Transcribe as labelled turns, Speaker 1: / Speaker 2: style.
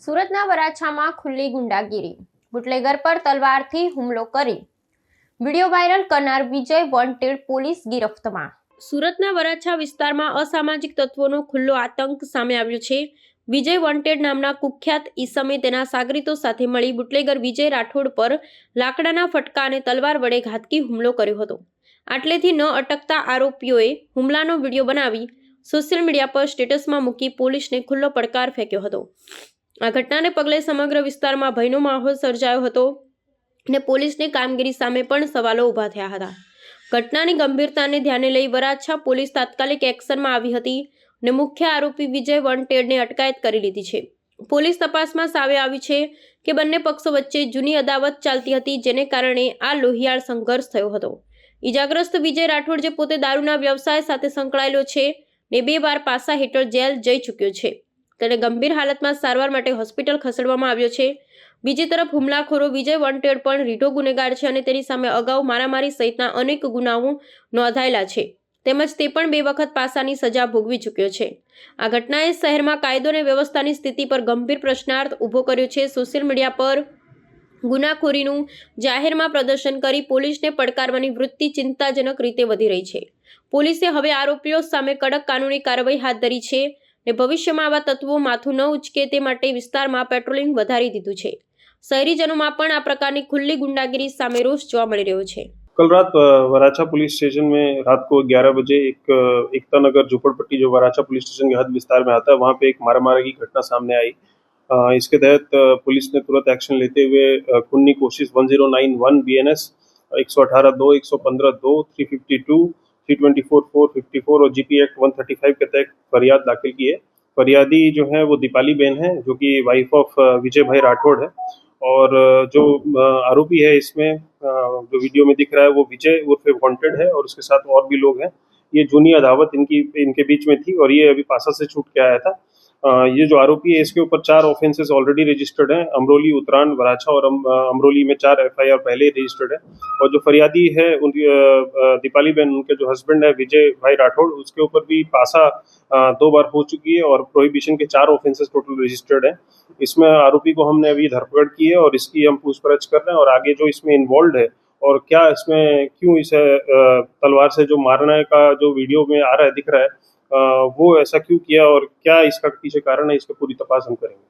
Speaker 1: સુરતના વરાછામાં ખુલ્લી ગુંડાગીરી, બુટલેગર પર તલવારથી હુમલો કરી વિડીયો વાયરલ કરનાર વિજય વોન્ટેડ પોલીસ ગિરફ્તમાં। સુરતના વરાછા વિસ્તારમાં અસામાજિક તત્વોનો ખુલ્લો આતંક સામે આવ્યો છે। વિજય વોન્ટેડ નામના કુખ્યાત ઈસમે તેના સાગરીતો સાથે મળી બુટલેગર વિજય રાઠોડ પર લાકડાના ફટકા અને તલવાર વડે ઘાતકી હુમલો કર્યો હતો। આટલેથી ન અટકતા આરોપીઓએ હુમલાનો વિડીયો બનાવી સોશિયલ મીડિયા પર સ્ટેટસમાં મૂકી પોલીસને ખુલ્લો પડકાર ફેંક્યો હતો। આ ઘટનાને પગલે સમગ્ર વિસ્તારમાં ભયનો માહોલ સર્જાયો હતો અને પોલીસની કામગીરી સામે પણ સવાલો ઊભા થયા હતા। ઘટનાની ગંભીરતાને ધ્યાને લઈ વરાછા પોલીસ તાત્કાલિક એક્શનમાં આવી હતી અને મુખ્ય આરોપી વિજય વોન્ટેડને અટકાયત કરી લીધી છે। પોલીસ તપાસમાં સામે આવ્યું છે કે બંને પક્ષો વચ્ચે જૂની અદાવત ચાલતી હતી, જેને કારણે આ લોહિયાળ સંઘર્ષ થયો હતો। ઈજાગ્રસ્ત વિજય રાઠોડ, જે પોતે દારૂના વ્યવસાય સાથે સંકળાયેલો છે ને 2 વાર પાસા હેઠળ જેલ જઈ ચૂક્યો છે, તેને ગંભીર હાલતમાં સારવાર માટે હોસ્પિટલ ખસેડવામાં આવ્યો છે। બીજી તરફ હુમલાખોરો વિજય વોન્ટેડ પણ રીઢો ગુનેગાર છે અને તેની સામે અગાઉ મારામારી સહિતના અનેક ગુનાઓ નોંધાયેલા છે, તેમજ તે પણ 2 વખત પાસાની સજા ભોગવી ચૂક્યો છે। આ ઘટનાએ શહેરમાં કાયદો અને વ્યવસ્થાની સ્થિતિ પર ગંભીર પ્રશ્નાર્થ ઊભો કર્યો છે। સોશિયલ મીડિયા પર ગુનાખોરીનું જાહેરમાં પ્રદર્શન કરી પોલીસને પડકારવાની વૃત્તિ ચિંતાજનક રીતે વધી રહી છે। પોલીસે હવે આરોપીઓ સામે કડક કાનૂની કાર્યવાહી હાથ ધરી છે ને ભવિષ્યમાં આવા તત્વો માથું ન ઉચકે તે માટે વિસ્તારમાં પેટ્રોલિંગ વધારી દીધું છે। શહેરીજનોમાં પણ આ प्रकार खुली गुंडागिरी सामे रोष जोवा मळी रह्यो छे।
Speaker 2: कल रात वराछा पुलिस स्टेशन में रात को 11 बजे एकता नगर झोपड़पट्टी जो वराछा पुलिस स्टेशन के हद विस्तार में आता है, वहाँ पे एक मारामारी की घटना सामने आई। इसके तहत पुलिस ने तुरंत एक्शन लेते हुए खून की कोशिश 1091 BNS 118(2), 115(2), 352, 324(4), और GP एक्ट 135 के तहत फरियाद दाखिल की है। फरियादी जो है वो दीपाली बेन है, जो कि वाइफ ऑफ विजय भाई राठौड़ है, और जो आरोपी है इसमें जो वीडियो में दिख रहा है वो विजय उर्फ वांटेड है, और उसके साथ और भी लोग हैं। ये जूनी अदावत इनके बीच में थी और ये अभी पासा से छूट के आया था। ये जो आरोपी है इसके ऊपर 4 ऑफेंसेस ऑलरेडी रजिस्टर्ड हैं। अमरोली, उतरान, वराछा और अमरोली में 4 FIR पहले रजिस्टर्ड है। और जो फरियादी है उनकी दीपाली बेन, उनके जो हस्बैंड है विजय भाई राठौड़, उसके ऊपर भी पासा 2 बार हो चुकी है और प्रोहिबिशन के 4 ऑफेंसेस टोटल रजिस्टर्ड है। इसमें आरोपी को हमने अभी धरपकड़ की है और इसकी हम पूछपरछ कर रहे हैं, और आगे जो इसमें इन्वॉल्व है और क्या इसमें क्यों इसे तलवार से जो मारने का जो वीडियो में आ रहा है, दिख रहा है, वो ऐसा क्यों किया और क्या इसका पीछे कारण है, इसका पूरी तपास हम करेंगे।